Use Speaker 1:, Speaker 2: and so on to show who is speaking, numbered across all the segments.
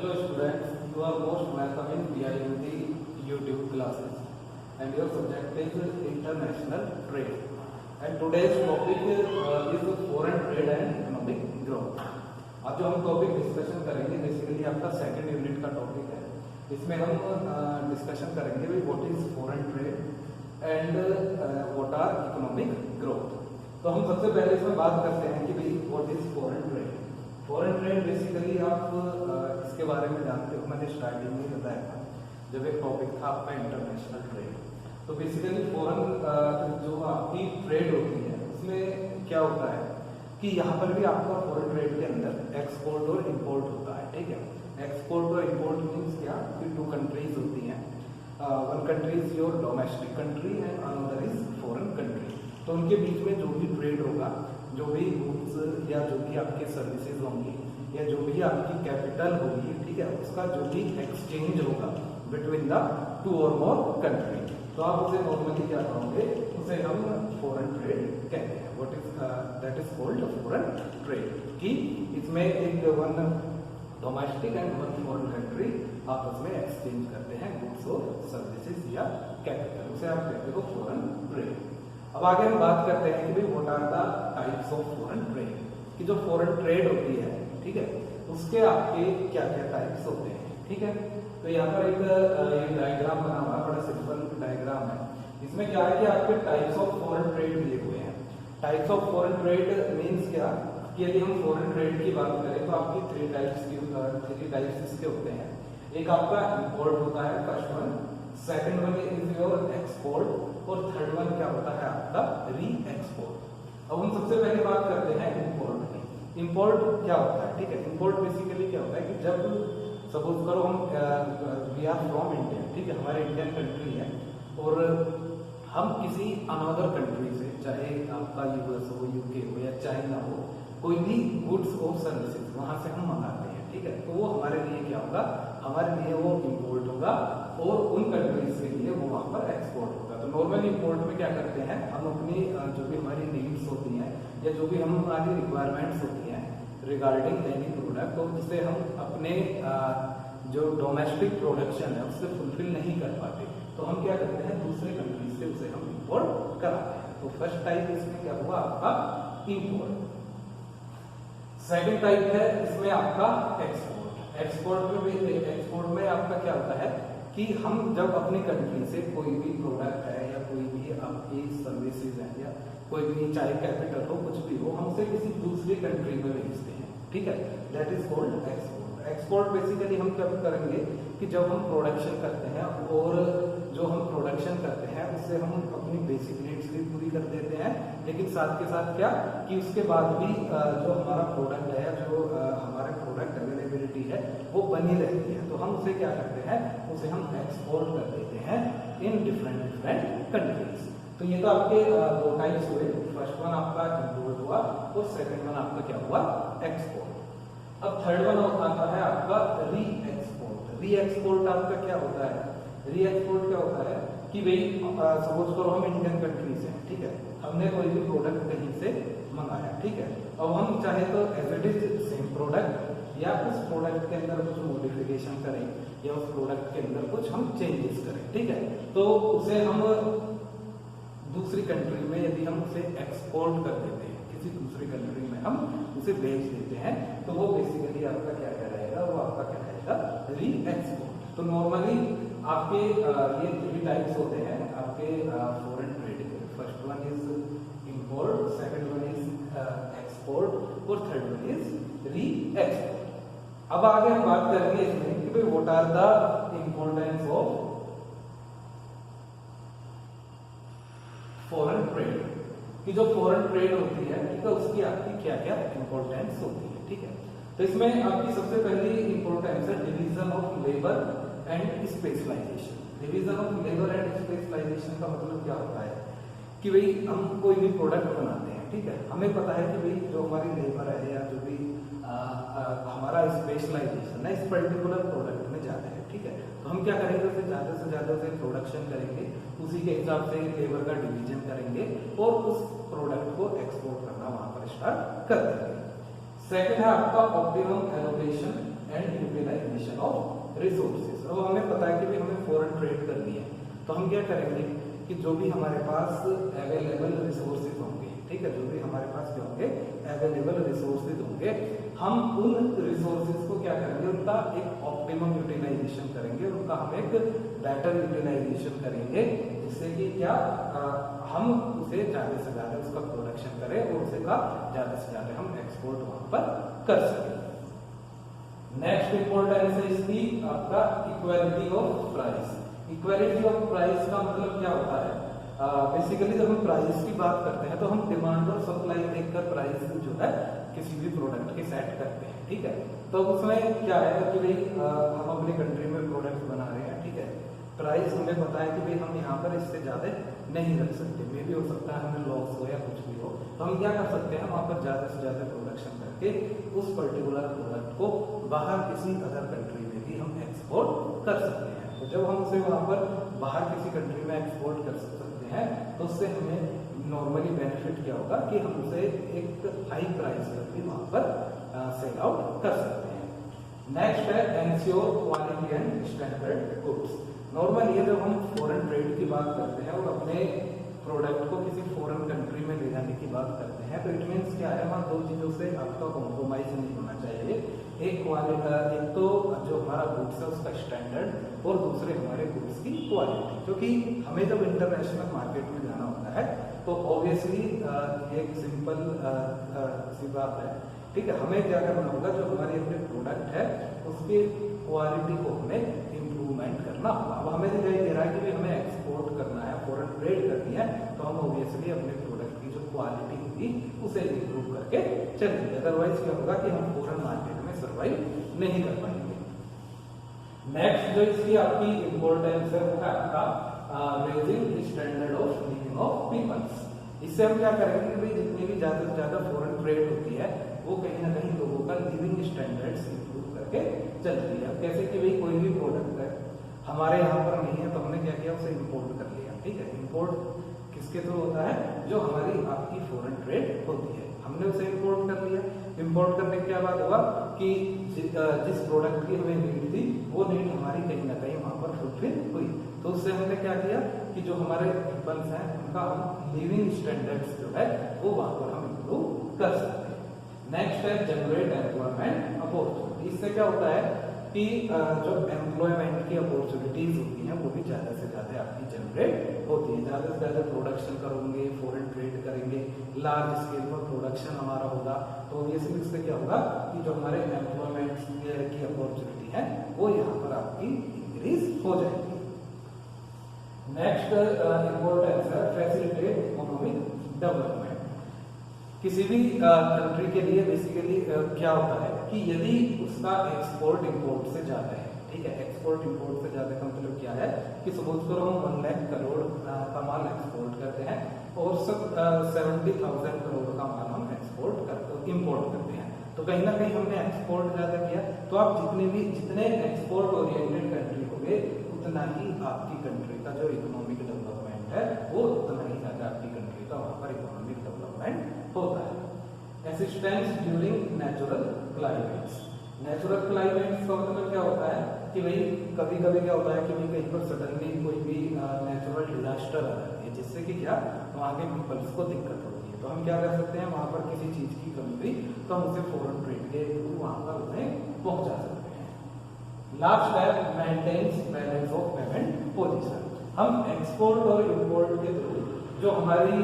Speaker 1: Hello students, you are most welcome in BIMD YouTube classes and your subject is International Trade and today's topic is Foreign Trade and Economic Growth। अब जो हम topic discussion करेंगे basically आपका second unit का topic है। इसमें हम discussion करेंगे भाई what is foreign trade and what are economic growth. तो हम सबसे पहले इसमें बात करते हैं कि भाई what is foreign trade. Foreign trade basically आप इसके बारे में जानते हो, मैंने स्टार्टिंग में बताया था जब एक टॉपिक था आपका इंटरनेशनल ट्रेड। तो बेसिकली फॉरेन जो आपकी ट्रेड होती है उसमें क्या होता है कि यहाँ पर भी आपका फॉरेन ट्रेड के अंदर एक्सपोर्ट और इंपोर्ट होता है। ठीक है, एक्सपोर्ट और इंपोर्ट मीन्स क्या कि टू कंट्रीज होती हैं। One country is your domestic country and another is foreign country. तो उनके बीच में जो भी ट्रेड होगा, जो भी गुड्स या जो भी आपके सर्विसेज होंगी या जो भी आपकी कैपिटल होगी, ठीक है, उसका जो भी एक्सचेंज होगा बिटवीन द टू और मोर कंट्री, तो आप उसे नॉर्मली क्या कहोगे, उसे हम फॉरेन ट्रेड कहते हैं। What is that is called foreign trade कि इसमें एक one domestic and one foreign country आपस में एक्सचेंज करते हैं गुड्स और सर्विसेज या कैपिटल, उसे आप कहते हो फॉरेन ट्रेड। अब आगे हम बात करते हैं कि भाई what are the types of foreign trade, कि जो फॉरेन ट्रेड होती है, ठीक है, उसके आपके क्या क्या टाइप्स होते हैं। ठीक है, तो यहाँ पर एक डायग्राम बना हुआ है, बड़ा सिंपल डायग्राम है। इसमें क्या है कि आपके टाइप्स ऑफ फॉरेन ट्रेड दिए हुए हैं। Types of foreign trade means क्या कि यदि हम फॉरेन ट्रेड की बात करें तो आपकी थ्री टाइप्स इसके होते हैं। एक आपका इंपोर्ट होता है, first one, second one is your export और थर्ड वन क्या होता है आपका री एक्सपोर्ट। अब हम सबसे पहले बात करते हैं इंपोर्ट की। इंपोर्ट क्या होता है, ठीक है, इंपोर्ट बेसिकली क्या होता है कि जब सपोज करो हम वी आर फ्रॉम इंडिया, ठीक है, हमारे इंडियन कंट्री है और हम किसी अनदर कंट्री से, चाहे आपका यूएस हो, यूके हो या चाइना हो, कोई भी गुड्स और सर्विसेज वहां से हम मंगाते हैं, ठीक है, तो वो हमारे लिए क्या होगा, हमारे लिए वो इंपोर्ट होगा और उन कंट्रीज के लिए वो वहां पर एक्सपोर्ट होगा। तो नॉर्मली इंपोर्ट में क्या करते हैं हम अपनी जो भी हमारी नीड्स होती हैं या जो भी हमारी रिक्वायरमेंट्स होती हैं रिगार्डिंग एनी प्रोडक्ट, तो जिसे हम अपने जो डोमेस्टिक प्रोडक्शन है उससे फुलफिल नहीं कर पाते, तो हम क्या करते हैं दूसरे कंट्री से उसे हम इंपोर्ट कराते हैं। तो फर्स्ट टाइप इसमें क्या हुआ आपका इंपोर्ट। सेकंड टाइप है इसमें आपका एक्सपोर्ट। एक्सपोर्ट में आपका क्या होता है कि हम जब अपनी कंट्री से कोई भी प्रोडक्ट है या कोई भी आपकी सर्विसेज है या कोई भी चाहे कैपिटल हो कुछ भी हो, हम उसे किसी दूसरी कंट्री में भेजते हैं, ठीक है, that is called export. Export basically हम कब करेंगे कि जब हम प्रोडक्शन करते हैं और जो हम प्रोडक्शन करते हैं उससे हम अपनी बेसिक नीड्स भी पूरी कर देते हैं, लेकिन साथ के साथ क्या कि उसके बाद भी जो हमारा प्रोडक्ट है, जो हमारे प्रोडक्ट अवेलेबिलिटी है वो बनी रहती है, तो हम उसे क्या करते हैं, उसे हम एक्सपोर्ट कर देते हैं इन डिफरेंट कंट्रीज। तो ये तो आपके दो टाइप्स हुए, फर्स्ट वन आपका इंपोर्ट हुआ और सेकंड वन आपका क्या हुआ, एक्सपोर्ट। अब थर्ड वन आता है आपका री एक्सपोर्ट। री एक्सपोर्ट आपका क्या होता है, री एक्सपोर्ट क्या होता है कि भाई सपोज करो हम इंडियन कंट्री से, ठीक है, हमने कोई भी प्रोडक्ट कहीं से मंगाया, ठीक है, अब हम चाहे तो as it is same product या उस प्रोडक्ट के अंदर कुछ मॉडिफिकेशन करें या उस प्रोडक्ट के अंदर कुछ हम चेंजेस करें, ठीक है, तो उसे हम दूसरी कंट्री में यदि हम उसे एक्सपोर्ट कर देते हैं, किसी दूसरी कंट्री में हम उसे भेज देते हैं, तो वो बेसिकली आपका क्या कहलाएगा, वो आपका कहलाएगा री एक्सपोर्ट। तो नॉर्मली आपके ये थ्री टाइप्स होते हैं आपके फॉरेन ट्रेड के। First one is import, second one is export और third one is re export. अब आगे हम बात करेंगे इसमें कि भाई what are the importance of foreign trade, कि जो फॉरेन ट्रेड होती है, ठीक है, उसकी आपकी क्या क्या इंपॉर्टेंस होती है, ठीक है। तो इसमें आपकी सबसे पहली इंपॉर्टेंस है division of labour and specialisation. Division of labour and specialisation का मतलब क्या होता है कि भाई हम कोई भी प्रोडक्ट बनाते हैं, ठीक है, हमें पता है कि भाई जो हमारी लेबर है या जो भी हमारा स्पेशलाइजेशन है इस पर्टिकुलर प्रोडक्ट में ज्यादा है, ठीक है, तो हम क्या करेंगे, उसे ज्यादा से ज्यादा उसे प्रोडक्शन करेंगे, उसी के हिसाब से लेबर का डिवीजन करेंगे और उस प्रोडक्ट को एक्सपोर्ट करना वहां पर स्टार्ट कर देंगे। सेकंड है आपका optimum allocation and utilisation. Utilisation of resources. अब हमें पता है कि भाई हमें फॉरेन ट्रेड करनी है, तो हम क्या करेंगे कि जो भी हमारे पास अवेलेबल रिसोर्सेज होंगे, ठीक है, जो भी हमारे पास क्या होंगे अवेलेबल रिसोर्सेज होंगे, हम उन रिसोर्सेज को क्या करेंगे, उनका एक ऑप्टिमम यूटिलाइजेशन करेंगे, उनका हम एक बेटर यूटिलाइजेशन करेंगे, जिससे कि क्या हम उसे ज्यादा से ज्यादा उसका प्रोडक्शन करें और उसे का ज्यादा से ज्यादा हम एक्सपोर्ट वहां पर कर सकें। नेक्स्ट इंपॉर्टेंस है इसकी आपका equality of price. Equality of price का मतलब क्या होता है, बेसिकली जब हम प्राइस की बात करते हैं तो हम डिमांड और सप्लाई देखकर प्राइस जो है किसी भी प्रोडक्ट की सेट करते हैं, ठीक है। तो उसमें क्या है कि भाई हम अपनी कंट्री में प्रोडक्ट बना रहे हैं, ठीक है, प्राइस हमें पता है कि भाई हम यहाँ पर इससे ज्यादा नहीं रख सकते, मे भी हो सकता है हमें लॉस हो या कुछ भी हो, तो हम क्या कर सकते हैं, वहां पर ज्यादा से ज्यादा प्रोडक्शन करके उस पर्टिकुलर प्रोडक्ट को बाहर किसी अदर कंट्री में भी हम एक्सपोर्ट कर सकते हैं। तो जब हम उसे वहां पर बाहर किसी कंट्री में एक्सपोर्ट कर सकते हैं तो उससे हमें नॉर्मली बेनिफिट क्या होगा कि हम उसे एक हाई प्राइस पर भी वहां पर सेल आउट कर सकते हैं। नेक्स्ट है ensure quality and standard goods. Normally जब हम फॉरेन ट्रेड की बात करते हैं और अपने प्रोडक्ट को किसी फॉरेन कंट्री में ले जाने की बात करते हैं, तो इट मीन्स क्या है, वहाँ दो चीजों से आपका कॉम्प्रोमाइज नहीं होना चाहिए। एक क्वालिटी, एक तो जो हमारा गुड्स है उसका स्टैंडर्ड, और दूसरे हमारे गुड्स की क्वालिटी, क्योंकि हमें जब इंटरनेशनल मार्केट में जाना होता है तो ऑब्वियसली एक सिंपल सी बात है, ठीक है, हमें क्या करना होगा, जो हमारी अपने प्रोडक्ट है उसकी क्वालिटी को हमें इम्प्रूवमेंट करना होगा। अब हमें दिखाई दे रहा है कि हमें एक्सपोर्ट करना है, फॉरेन ट्रेड करनी है, तो हम ऑब्वियसली अपने प्रोडक्ट की जो क्वालिटी होगी उसे इम्प्रूव करके चलेंगे, अदरवाइज क्या होगा कि हम फॉरेन मार्केट में सर्वाइव नहीं कर पाएंगे। नेक्स्ट जो इसकी आपकी इम्पोर्टेंस है वो है आपका raising standard of living of peoples. इससे हम क्या करेंगे कि भाई जितनी भी ज्यादा से ज्यादा फॉरेन ट्रेड होती है वो कहीं ना कहीं लोगों का लिविंग स्टैंडर्ड्स इंप्रूव करके चलती है। अब कैसे कि भाई कोई भी प्रोडक्ट है हमारे यहाँ पर नहीं है तो हमने क्या किया, उसे इम्पोर्ट कर लिया, ठीक है। इम्पोर्ट किसके थ्रू होता है, जो हमारी आपकी फॉरेन ट्रेड होती है, हमने उसे इम्पोर्ट कर लिया। इम्पोर्ट करने के बाद हुआ कि जिस प्रोडक्ट की हमें नीड थी वो नीड हमारी कहीं ना कहीं वहां पर फुलफिल हुई, तो उससे हमने क्या किया कि जो हमारे पीपल्स हैं उनका हम लिविंग स्टैंडर्ड्स जो है वो वहां पर हम इम्प्रूव कर सकते हैं। नेक्स्ट है जनरेट एम्प्लॉयमेंट अपॉर्चुनिटी। इससे क्या होता है कि जो एम्प्लॉयमेंट की अपॉर्चुनिटीज होती हैं वो भी ज्यादा से ज्यादा आपकी जनरेट होती है। ज्यादा से ज्यादा प्रोडक्शन करेंगे, फॉरेन ट्रेड करेंगे, लार्ज स्केल पर प्रोडक्शन हमारा होगा, तो ऑब्वियसली इससे क्या होगा कि जो हमारे एम्प्लॉयमेंट की अपॉर्चुनिटी है वो यहाँ पर आपकी इंक्रीज हो जाएगी। नेक्स्ट इंपॉर्टेंस है फैसिलिटेट इकोनॉमिक डेवलपमेंट। किसी भी कंट्री के लिए बेसिकली क्या होता है कि यदि उसका एक्सपोर्ट इंपोर्ट से ज्यादा है, ठीक है, एक्सपोर्ट इंपोर्ट से ज्यादा का मतलब क्या है कि सपोज करो हम 1 लाख करोड़ का माल एक्सपोर्ट करते हैं और सब 70,000 करोड़ का माल हम एक्सपोर्ट करते इंपोर्ट करते हैं, तो कहीं ना कहीं हमने एक्सपोर्ट ज्यादा किया, तो आप जितने एक्सपोर्ट ओरिएंटेड कंट्री होंगे उतना ही आपकी कंट्री का जो इकोनॉमिक डेवलपमेंट है वो उतना ही ज्यादा आपकी कंट्री का वहां पर इकोनॉमिक डेवलपमेंट होता है। Assistance during natural climates. Natural climates का मतलब क्या होता है कि भाई कभी कभी क्या होता है कि भाई कहीं पर सडनली कोई भी नेचुरल डिजास्टर आ जाती है, जिससे कि क्या वहाँ के पीपल्स को दिक्कत होती है, तो हम क्या कर सकते हैं, वहां पर किसी चीज की कमी हुई तो हम उसे फॉरेन ट्रेड के थ्रू वहां पर उन्हें पहुंचा सकते हैं। लास्ट है maintains balance of payment position. हम एक्सपोर्ट और इंपोर्ट के थ्रू जो हमारी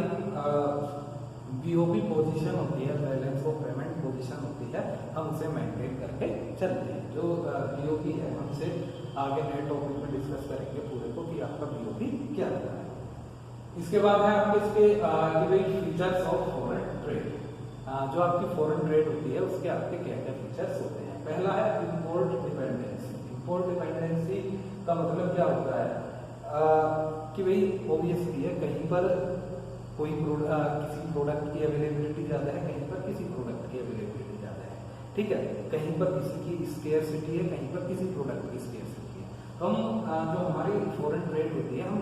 Speaker 1: बीओपी पोजीशन होती है, बैलेंस ऑफ पेमेंट पोजीशन होती है, हम उसे मेंटेन करके चलते हैं। जो बीओपी है हमसे आगे नए टॉपिक में डिस्कस करेंगे पूरे को कि आपका बीओपी क्या होता है। इसके बाद है आपके इसके फीचर्स ऑफ फॉरेन ट्रेड। जो आपकी फॉरेन ट्रेड होती है उसके आपके क्या क्या फीचर्स होते हैं। पहला है इंपोर्ट डिपेंडेंसी। इंपोर्ट डिपेंडेंसी का मतलब क्या होता है कि भाई ऑब्वियसली है कहीं पर कोई किसी प्रोडक्ट की अवेलेबिलिटी ज्यादा है, कहीं पर किसी प्रोडक्ट की अवेलेबिलिटी ज्यादा है, ठीक है, कहीं पर किसी की स्केर्सिटी है, कहीं पर किसी प्रोडक्ट की स्केर्सिटी है, तो हम जो हमारी फॉरेन ट्रेड होती है हम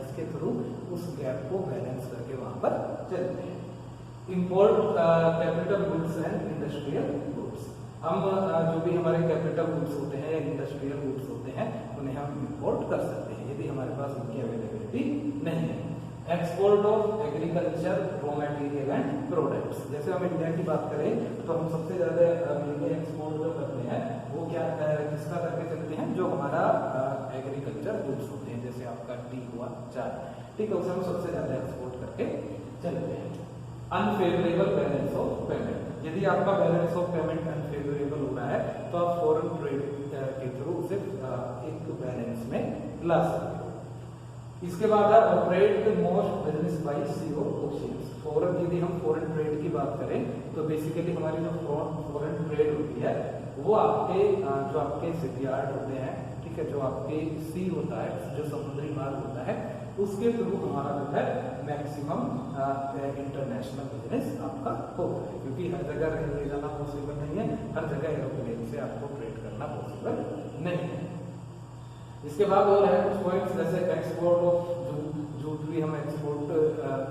Speaker 1: इसके थ्रू उस गैप को बैलेंस करके वहां पर चलते हैं। Import capital goods and industrial goods. हम जो भी हमारे कैपिटल गुड्स होते हैं या इंडस्ट्रियल गुड्स होते हैं उन्हें हम इंपोर्ट कर सकते हैं यदि हमारे पास उनकी अवेलेबिलिटी नहीं है। Export of agriculture raw material and products, जैसे हम इंडिया की बात करें तो हम सबसे ज्यादा एक्सपोर्ट जो करते हैं वो क्या किसका करके चलते हैं, जो हमारा एग्रीकल्चर गुड्स होते हैं, जैसे आपका टी हुआ, चाय, ठीक है, उसे हम सबसे ज्यादा एक्सपोर्ट करके चलते हैं। अनफेवरेबल बैलेंस ऑफ पेमेंट, यदि आपका बैलेंस ऑफ पेमेंट अनफेवरेबल हो रहा है तो आप फॉरेन ट्रेड के थ्रू उसे एक बैलेंस में ला सकते हो। इसके बाद ऑपरेट मोस्ट बिजनेस बाय सी और ओशियंस, फॉरेन, यदि हम फॉरेन ट्रेड की बात करें तो बेसिकली हमारी जो फॉरेन ट्रेड होती है वो आपके जो आपके शिपयार्ड होते हैं, ठीक है, जो आपके सी होता है, जो समुद्री मार्ग होता है, उसके थ्रू हमारा जो है मैक्सिमम इंटरनेशनल बिजनेस आपका होता है, क्योंकि हर जगह रेल ले जाना पॉसिबल नहीं है, हर जगह एरोप्लेन से आपको ट्रेड करना पॉसिबल नहीं है। इसके बाद और है कुछ पॉइंट्स, जैसे एक्सपोर्ट ऑफ जूट भी हम एक्सपोर्ट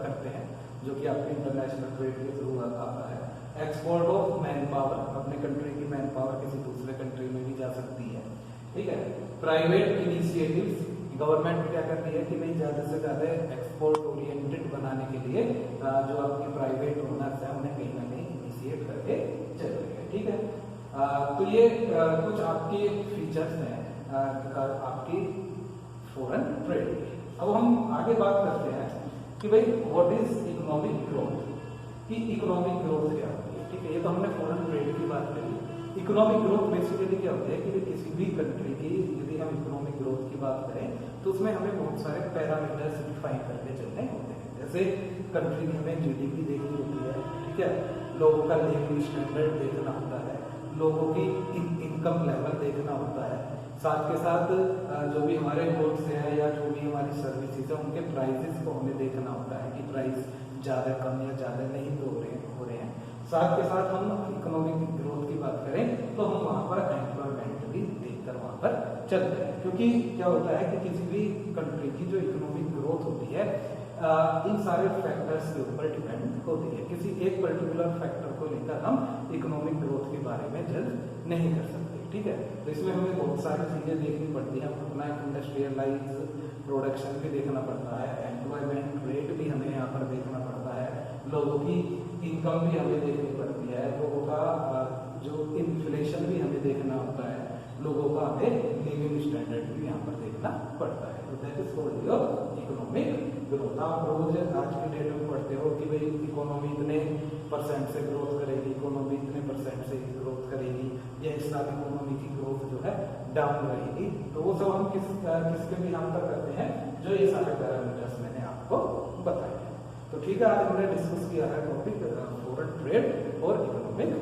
Speaker 1: करते हैं जो कि आपके इंटरनेशनल ट्रेड के थ्रू आता है। एक्सपोर्ट ऑफ मैन पावर, अपने कंट्री की मैन पावर किसी दूसरे कंट्री में भी जा सकती है, ठीक है। प्राइवेट इनिशिएटिव्स, गवर्नमेंट क्या करती है कि भाई ज्यादा से ज्यादा एक्सपोर्ट ओरिएंटेड बनाने के लिए जो आपके प्राइवेट ओनर्स हैं उन्हें कहीं ना कहीं इनिशिएट करके चल रही है, ठीक है। तो ये कुछ आपके फीचर्स हैं आपकी फॉरेन ट्रेड। अब हम आगे बात करते हैं कि भाई व्हाट इज इकोनॉमिक ग्रोथ, कि इकोनॉमिक ग्रोथ क्या होती है, ठीक है। ये तो हमने फॉरेन ट्रेड की बात करी। इकोनॉमिक ग्रोथ बेसिकली क्या होता है कि किसी भी कंट्री की यदि हम इकोनॉमिक ग्रोथ की बात करें तो उसमें हमें बहुत सारे पैरामीटर्स डिफाइन करके चलने होते हैं। जैसे कंट्री की हमें जीडीपी देखनी होती है, ठीक है, लोगों का लिविंग स्टैंडर्ड देखना होता है, लोगों की इनकम लेवल देखना होता है, साथ के साथ जो भी हमारे गुड्स हैं या जो भी हमारी सर्विसेज है उनके प्राइसेस को हमें देखना होता है कि प्राइस ज़्यादा कम या ज़्यादा नहीं तो हो रहे हैं। साथ के साथ हम इकोनॉमिक ग्रोथ की बात करें तो हम वहाँ पर एम्प्लॉयमेंट भी देखकर वहाँ पर चलते हैं, क्योंकि क्या होता है कि किसी भी कंट्री की जो इकोनॉमिक ग्रोथ होती है इन सारे फैक्टर्स के ऊपर डिपेंड होती है। किसी एक पर्टिकुलर फैक्टर को लेकर हम इकोनॉमिक ग्रोथ के बारे में जज नहीं कर सकते, ठीक है। तो इसमें हमें बहुत सारी चीजें देखनी पड़ती है, अपना इंडस्ट्रियलाइज प्रोडक्शन भी देखना पड़ता है, एम्प्लॉयमेंट रेट भी हमें यहाँ पर देखना पड़ता है, लोगों की इनकम भी हमें देखनी पड़ती है, लोगों का जो इन्फ्लेशन भी हमें देखना होता है, लोगों का हमें लिविंग स्टैंडर्ड भी यहाँ पर देखना पड़ता है। तो that is called your economic growth. आप रोज आज की डेट में पढ़ते हो कि भाई इकोनॉमी इतने % से ग्रोथ करेगी, इकोनॉमी इतने % से ग्रोथ करेगी, या इस साल इकोनॉमी की ग्रोथ जो है डाउन रहेगी। तो वो सब हम किसके भी यहाँ पर करते हैं, जो ये सारे पैरामीटर्स मैंने आपको बताए हैं। तो ठीक है, आज हमने डिस्कस किया है टॉपिक फॉरेन ट्रेड और इकोनॉमिक